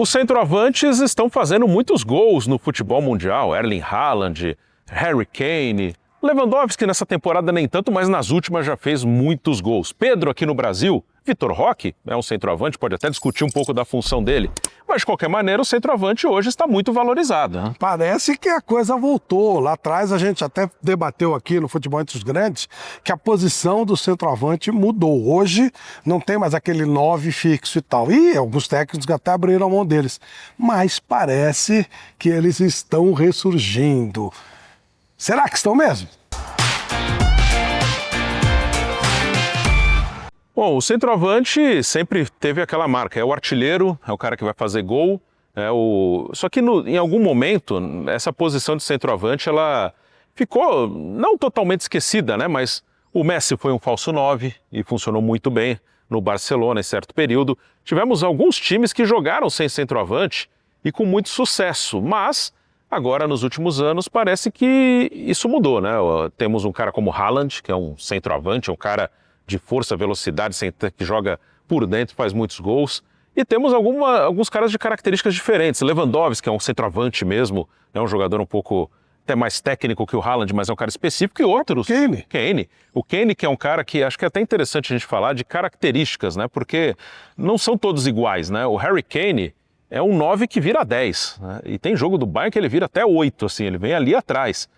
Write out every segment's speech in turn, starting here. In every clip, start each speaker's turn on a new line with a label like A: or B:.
A: Os centroavantes estão fazendo muitos gols no futebol mundial. Erling Haaland, Harry Kane, Lewandowski nessa temporada nem tanto, mas nas últimas já fez muitos gols. Pedro aqui no Brasil, Vitor Roque é um centroavante, pode até discutir um pouco da função dele. Mas de qualquer maneira o centroavante hoje está muito valorizado, né?
B: Parece que a coisa voltou. Lá atrás a gente até debateu aqui no Futebol Entre os Grandes que a posição do centroavante mudou. Hoje não tem mais aquele 9 fixo e tal. E alguns técnicos até abriram a mão deles. Mas parece que eles estão ressurgindo. Será que estão mesmo?
A: Bom, o centroavante sempre teve aquela marca, é o artilheiro, é o cara que vai fazer gol, só que em algum momento essa posição de centroavante ela ficou não totalmente esquecida, né? Mas o Messi foi um falso 9 e funcionou muito bem no Barcelona em certo período. Tivemos alguns times que jogaram sem centroavante e com muito sucesso, mas agora nos últimos anos parece que isso mudou, né? Temos um cara como Haaland, que é um centroavante, um cara de força, velocidade, que joga por dentro, faz muitos gols. E temos alguns caras de características diferentes. Lewandowski, que é um centroavante mesmo, é um jogador um pouco até mais técnico que o Haaland, mas é um cara específico. E outros... Kane. O Kane, que é um cara que acho que é até interessante a gente falar de características, né? Porque não são todos iguais, né? O Harry Kane é um 9 que vira 10, né? E tem jogo do Bayern que ele vira até 8, assim, ele vem ali atrás.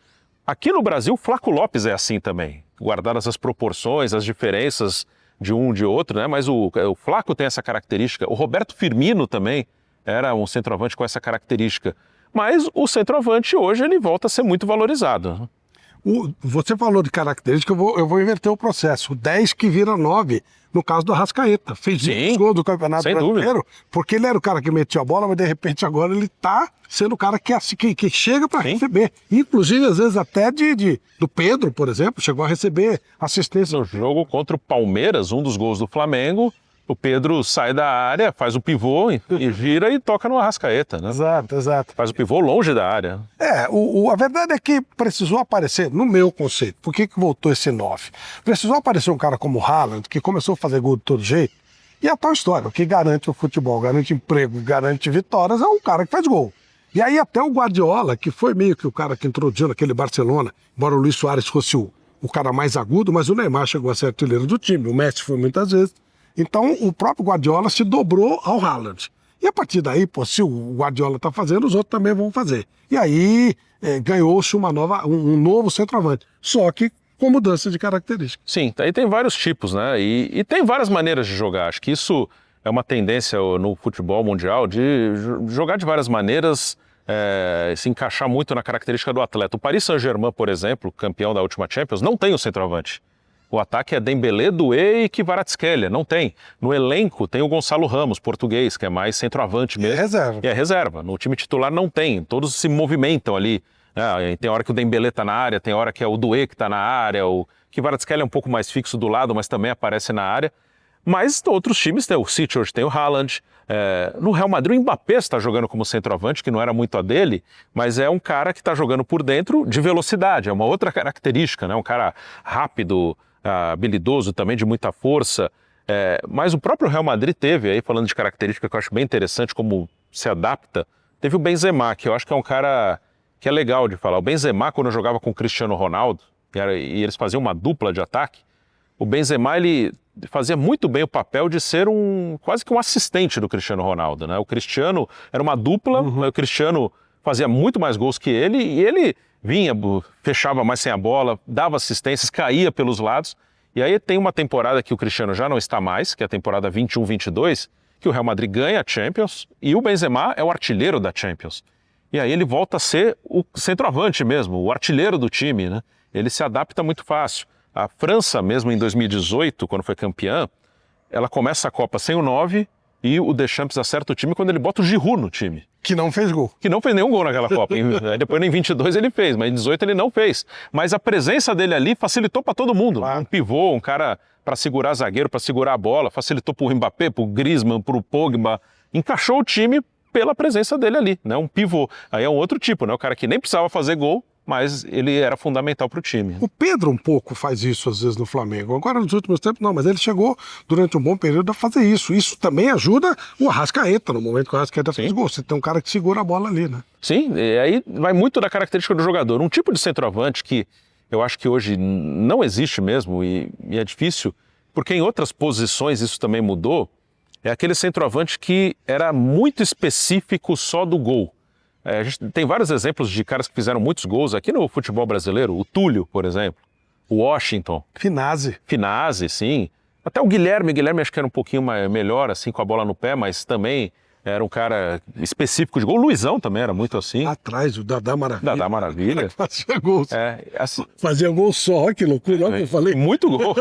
A: Aqui no Brasil, o Flaco Lopes é assim também, guardadas as proporções, as diferenças de um de outro, né? Mas o Flaco tem essa característica. O Roberto Firmino também era um centroavante com essa característica. Mas o centroavante hoje ele volta a ser muito valorizado.
B: Você falou de característica, eu vou inverter o processo. O 10 que vira 9, no caso do Arrascaeta. Fez 20 gols do Campeonato Brasileiro, porque ele era o cara que metia a bola, mas de repente agora ele tá sendo o cara que chega para receber. Inclusive, às vezes até do Pedro, por exemplo, chegou a receber assistência.
A: No jogo contra o Palmeiras, um dos gols do Flamengo, o Pedro sai da área, faz o pivô e gira e toca no Arrascaeta, né?
B: Exato.
A: Faz o pivô longe da área.
B: A verdade é que precisou aparecer, no meu conceito, por que voltou esse 9? Precisou aparecer um cara como o Haaland, que começou a fazer gol de todo jeito, e a tal história, o que garante o futebol, garante emprego, garante vitórias, é um cara que faz gol. E aí até o Guardiola, que foi meio que o cara que introduziu naquele Barcelona, embora o Luis Suárez fosse o cara mais agudo, mas o Neymar chegou a ser artilheiro do time, o Messi foi muitas vezes. Então, o próprio Guardiola se dobrou ao Haaland. E a partir daí, se o Guardiola está fazendo, os outros também vão fazer. E aí, ganhou-se um novo centroavante. Só que com mudança de características.
A: Sim, aí tem vários tipos, né? E tem várias maneiras de jogar. Acho que isso é uma tendência no futebol mundial de jogar de várias maneiras, se encaixar muito na característica do atleta. O Paris Saint-Germain, por exemplo, campeão da última Champions, não tem um centroavante. O ataque é Dembélé, Doué e Kvaratskhelia, não tem. No elenco tem o Gonçalo Ramos, português, que é mais centroavante mesmo. E é reserva. No time titular não tem, todos se movimentam ali. Tem hora que o Dembélé está na área, tem hora que é o Doué que está na área, o Kvaratskhelia é um pouco mais fixo do lado, mas também aparece na área. Mas outros times, tem o City hoje tem o Haaland. No Real Madrid o Mbappé está jogando como centroavante, que não era muito a dele, mas é um cara que está jogando por dentro de velocidade, é uma outra característica, né? Um cara rápido, habilidoso também, de muita força, mas o próprio Real Madrid teve, aí falando de característica que eu acho bem interessante, como se adapta, teve o Benzema, que eu acho que é um cara que é legal de falar. O Benzema, quando eu jogava com o Cristiano Ronaldo, e eles faziam uma dupla de ataque, o Benzema, ele fazia muito bem o papel de ser quase que um assistente do Cristiano Ronaldo, né? O Cristiano era uma dupla, o Cristiano fazia muito mais gols que ele, e ele vinha, fechava mais sem a bola, dava assistências, caía pelos lados. E aí tem uma temporada que o Cristiano já não está mais, que é a temporada 21-22, que o Real Madrid ganha a Champions e o Benzema é o artilheiro da Champions. E aí ele volta a ser o centroavante mesmo, o artilheiro do time, né? Ele se adapta muito fácil. A França, mesmo em 2018, quando foi campeã, ela começa a Copa sem o 9 e o Deschamps acerta o time quando ele bota o Giroud no time.
B: Que não fez gol.
A: Que não fez nenhum gol naquela Copa. Depois em 22 ele fez, mas em 18 ele não fez. Mas a presença dele ali facilitou para todo mundo. Um pivô, um cara para segurar zagueiro, para segurar a bola, facilitou para o Mbappé, para o Griezmann, para o Pogba. Encaixou o time pela presença dele ali, né? Um pivô. Aí é um outro tipo, né? O cara que nem precisava fazer gol, mas ele era fundamental para o time.
B: O Pedro um pouco faz isso às vezes no Flamengo. Agora nos últimos tempos não, mas ele chegou durante um bom período a fazer isso. Isso também ajuda o Arrascaeta, no momento que o Arrascaeta fez gol. Você tem um cara que segura a bola ali, né?
A: Sim, e aí vai muito da característica do jogador. Um tipo de centroavante que eu acho que hoje não existe mesmo e é difícil, porque em outras posições isso também mudou, é aquele centroavante que era muito específico só do gol. A gente tem vários exemplos de caras que fizeram muitos gols aqui no futebol brasileiro. O Túlio, por exemplo. O Washington. Finazzi, sim. Até o Guilherme acho que era um pouquinho melhor, assim, com a bola no pé, mas também era um cara específico de gol. O Luizão também era muito assim.
B: Atrás, o Dadá Maravilha.
A: Dadá Maravilha.
B: Fazia gols.
A: Assim,
B: fazia gol só, olha que loucura, olha que eu falei.
A: Muito gol.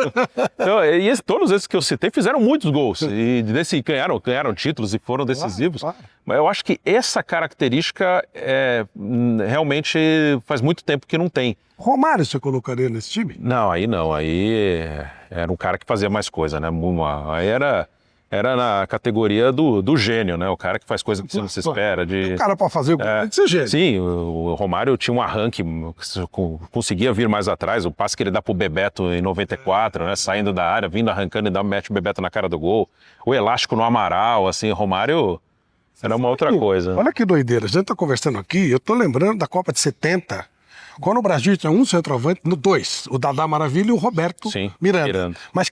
A: Então, todos esses que eu citei fizeram muitos gols. E ganharam títulos e foram decisivos.
B: Claro.
A: Mas eu acho que essa característica realmente faz muito tempo que não tem.
B: Romário você colocaria nesse time?
A: Não. Aí era um cara que fazia mais coisa, né? Aí era na categoria do gênio, né? O cara que faz coisa que você não se espera.
B: O cara para fazer o gol tem que ser gênio.
A: Sim, o Romário tinha um arranque, conseguia vir mais atrás, o passe que ele dá pro Bebeto em 94, né? Saindo da área, vindo arrancando e mete o Bebeto na cara do gol. O elástico no Amaral, assim, Romário era uma outra coisa.
B: Olha que doideira, a gente tá conversando aqui, eu tô lembrando da Copa de 70, quando o Brasil tinha um centroavante, dois, o Dadá Maravilha e o Roberto Miranda. Mas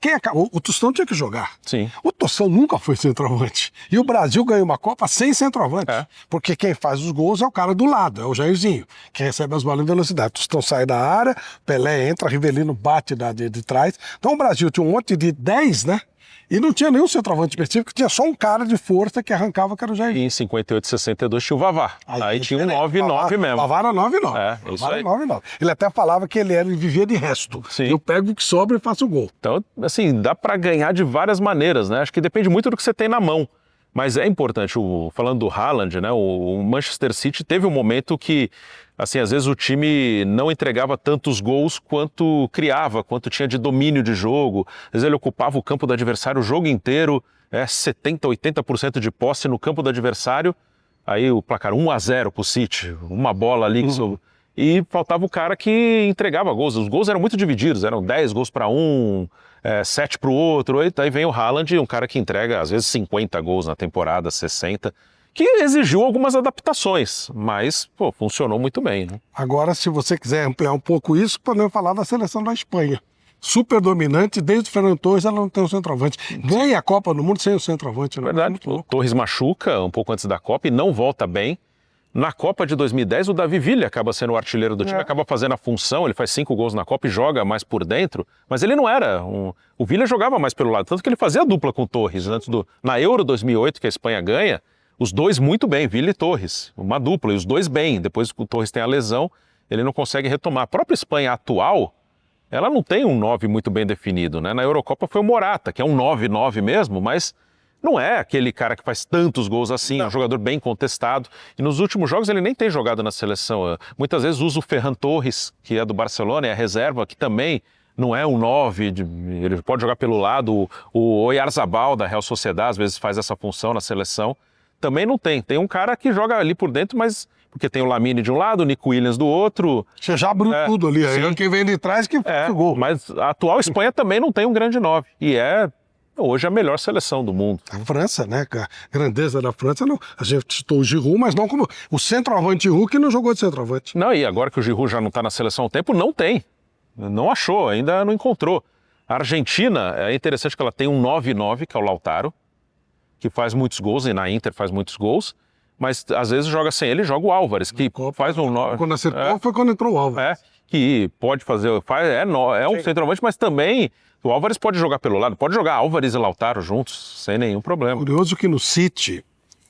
B: o Tostão tinha que jogar.
A: Sim.
B: O Tostão nunca foi centroavante. E o Brasil ganhou uma Copa sem centroavante. Porque quem faz os gols é o cara do lado, é o Jairzinho, que recebe as bolas em velocidade. O Tostão sai da área, Pelé entra, Rivelino bate de trás. Então o Brasil tinha um monte de 10, né? E não tinha nenhum centroavante específico, tinha só um cara de força que arrancava, que era o Jair.
A: E em 58 e 62 tinha o Vavá. Aí tinha um 9-9 mesmo.
B: Vavá era 9-9.
A: Isso aí.
B: 9-9. Ele até falava que ele vivia de resto.
A: Sim.
B: Eu pego o que sobra e faço o gol.
A: Então, assim, dá pra ganhar de várias maneiras, né? Acho que depende muito do que você tem na mão. Mas é importante, falando do Haaland, né? O Manchester City teve um momento que, assim, às vezes o time não entregava tantos gols quanto criava, quanto tinha de domínio de jogo. Às vezes ele ocupava o campo do adversário o jogo inteiro, 70%, 80% de posse no campo do adversário. Aí o placar 1-0 pro City, uma bola ali e faltava o cara que entregava gols. Os gols eram muito divididos, eram 10 gols para um, 7 para o outro. Aí vem o Haaland, um cara que entrega às vezes 50 gols na temporada, 60, que exigiu algumas adaptações, mas funcionou muito bem, né?
B: Agora, se você quiser ampliar um pouco isso, podemos falar da seleção da Espanha. Super dominante, desde o Fernando Torres ela não tem um centroavante. Ganha a Copa do Mundo sem o centroavante. Né?
A: Verdade, o Torres machuca um pouco antes da Copa e não volta bem. Na Copa de 2010, o Davi Villa acaba sendo o artilheiro do time, acaba fazendo a função, ele faz 5 gols na Copa e joga mais por dentro, mas ele não era. O Villa jogava mais pelo lado, tanto que ele fazia a dupla com o Torres. Na Euro 2008, que a Espanha ganha, os dois muito bem, Villa e Torres, uma dupla, e os dois bem. Depois que o Torres tem a lesão, ele não consegue retomar. A própria Espanha atual, ela não tem um 9 muito bem definido, né? Na Eurocopa foi o Morata, que é um 9-9 mesmo, mas não é aquele cara que faz tantos gols assim, é um jogador bem contestado. E nos últimos jogos ele nem tem jogado na seleção. Muitas vezes usa o Ferran Torres, que é do Barcelona, é a reserva, que também não é um 9, ele pode jogar pelo lado. O Oyarzabal, da Real Sociedad, às vezes faz essa função na seleção. Também não tem. Tem um cara que joga ali por dentro, mas porque tem o Lamine de um lado, o Nico Williams do outro.
B: Você já abriu tudo ali, aí quem vem de trás que faz o gol.
A: Mas a atual Espanha também não tem um grande 9. E hoje a melhor seleção do mundo.
B: A França, né? A grandeza da França, não. A gente citou o Giroud, mas não como o centroavante Giroud, que não jogou de centroavante.
A: Não, e agora que o Giroud já não está na seleção há um tempo, não tem. Não achou, ainda não encontrou. A Argentina, é interessante que ela tem um 9-9, que é o Lautaro, que faz muitos gols, e na Inter faz muitos gols, mas às vezes joga sem ele, joga o Álvares, que faz um 9.
B: Quando acertou foi quando entrou o Álvares.
A: Que pode fazer, um centroavante, mas também o Álvares pode jogar pelo lado, pode jogar Álvares e Lautaro juntos, sem nenhum problema.
B: Curioso que no City,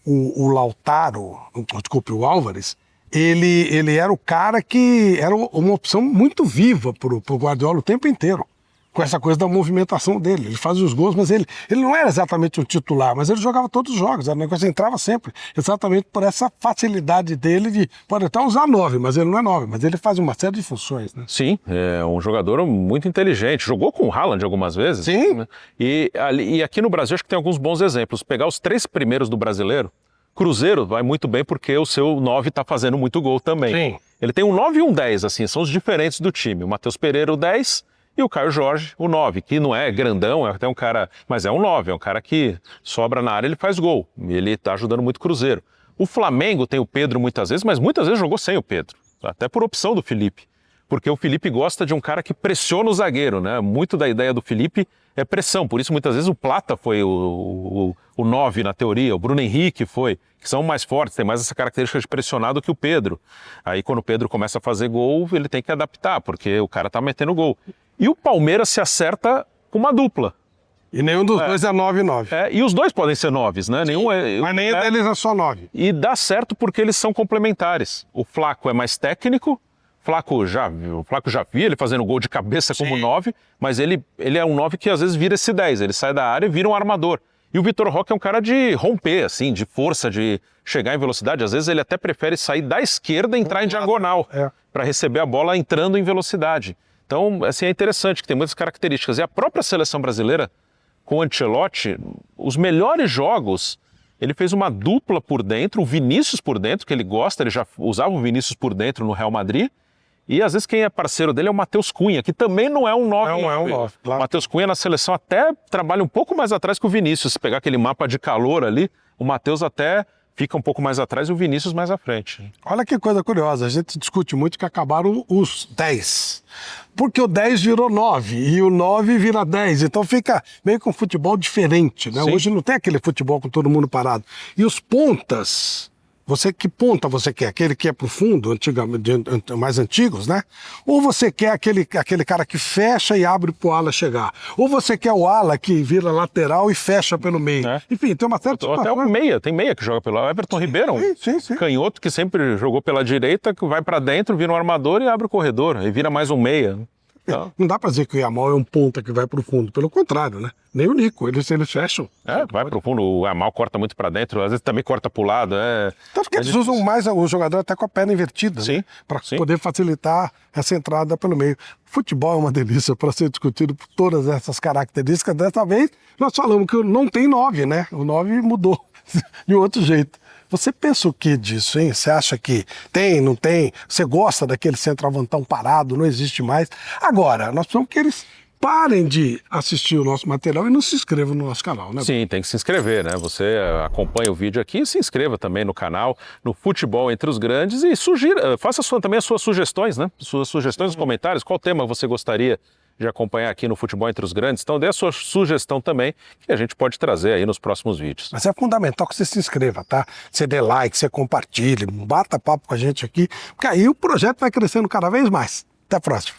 B: o Lautaro, desculpe, o Álvares, ele era o cara que era uma opção muito viva pro Guardiola o tempo inteiro. Com essa coisa da movimentação dele. Ele fazia os gols, mas ele não era exatamente um titular, mas ele jogava todos os jogos, era um negócio que entrava sempre, exatamente por essa facilidade dele de, pode até usar 9, mas ele não é 9, mas ele faz uma série de funções, né?
A: Sim, é um jogador muito inteligente, jogou com o Haaland algumas vezes.
B: Sim.
A: Né? E aqui no Brasil acho que tem alguns bons exemplos, pegar os 3 primeiros do Brasileiro, Cruzeiro vai muito bem porque o seu 9 está fazendo muito gol também.
B: Sim.
A: Ele tem um 9 e um 10, assim, são os diferentes do time. O Matheus Pereira, o 10, e o Caio Jorge, o 9, que não é grandão, é até um cara, mas é um 9, é um cara que sobra na área, ele faz gol. E ele tá ajudando muito o Cruzeiro. O Flamengo tem o Pedro muitas vezes, mas muitas vezes jogou sem o Pedro, até por opção do Felipe. Porque o Felipe gosta de um cara que pressiona o zagueiro, né? Muito da ideia do Felipe é pressão, por isso muitas vezes o Plata foi o 9 na teoria, o Bruno Henrique foi, que são mais fortes, tem mais essa característica de pressionar do que o Pedro. Aí quando o Pedro começa a fazer gol, ele tem que adaptar, porque o cara tá metendo gol. E o Palmeiras se acerta com uma dupla.
B: E nenhum dos dois é 9-9.
A: E os dois podem ser 9s, né? Nenhum
B: Mas nenhum deles é só 9.
A: E dá certo porque eles são complementares. O Flaco é mais técnico, o Flaco já vi ele fazendo gol de cabeça como 9, mas ele é um 9 que às vezes vira esse 10, ele sai da área e vira um armador. E o Vitor Roque é um cara de romper, assim, de força, de chegar em velocidade. Às vezes ele até prefere sair da esquerda e entrar em diagonal, para receber a bola entrando em velocidade. Então, assim, é interessante que tem muitas características. E a própria seleção brasileira, com o Ancelotti, os melhores jogos, ele fez uma dupla por dentro, o Vinícius por dentro, que ele gosta, ele já usava o Vinícius por dentro no Real Madrid, e às vezes quem é parceiro dele é o Matheus Cunha, que também não é um 9.
B: Não é um 9, claro.
A: O Matheus Cunha na seleção até trabalha um pouco mais atrás que o Vinícius. Se pegar aquele mapa de calor ali, o Matheus até fica um pouco mais atrás e o Vinícius mais à frente.
B: Olha que coisa curiosa, a gente discute muito que acabaram os 10. Porque o 10 virou 9 e o 9 vira 10, então fica meio que um futebol diferente, né?
A: Sim.
B: Hoje não tem aquele futebol com todo mundo parado. E os pontas, que ponta você quer? Aquele que é pro fundo, mais antigos, né? Ou você quer aquele cara que fecha e abre pro ala chegar? Ou você quer o ala que vira lateral e fecha pelo meio? Enfim, tem uma certa
A: Ou até o meia, tem meia que joga pelo lado. Everton Ribeiro,
B: sim.
A: Canhoto que sempre jogou pela direita, que vai para dentro, vira um armador e abre o corredor, e vira mais um meia. Então,
B: não dá pra dizer que o Yamal é um ponta que vai pro fundo, pelo contrário, né? Nem o Nico, eles fecham.
A: vai pro fundo, o Yamal corta muito para dentro, às vezes também corta pro lado.
B: Tanto que eles usam mais o jogador até com a perna invertida,
A: sim,
B: né? Para poder facilitar essa entrada pelo meio. Futebol é uma delícia para ser discutido por todas essas características. Dessa vez, nós falamos que não tem 9, né? O 9 mudou de outro jeito. Você pensa o que disso, hein? Você acha que tem, não tem? Você gosta daquele centroavantão parado, não existe mais? Agora, nós precisamos que eles parem de assistir o nosso material e não se inscrevam no nosso canal, né?
A: Sim, tem que se inscrever, né? Você acompanha o vídeo aqui e se inscreva também no canal, no Futebol Entre os Grandes e faça também as suas sugestões, né? Suas sugestões nos comentários, qual tema você gostaria de acompanhar aqui no Futebol Entre os Grandes. Então dê a sua sugestão também, que a gente pode trazer aí nos próximos vídeos.
B: Mas é fundamental que você se inscreva, tá? Você dê like, você compartilhe, bata papo com a gente aqui, porque aí o projeto vai crescendo cada vez mais. Até a próxima.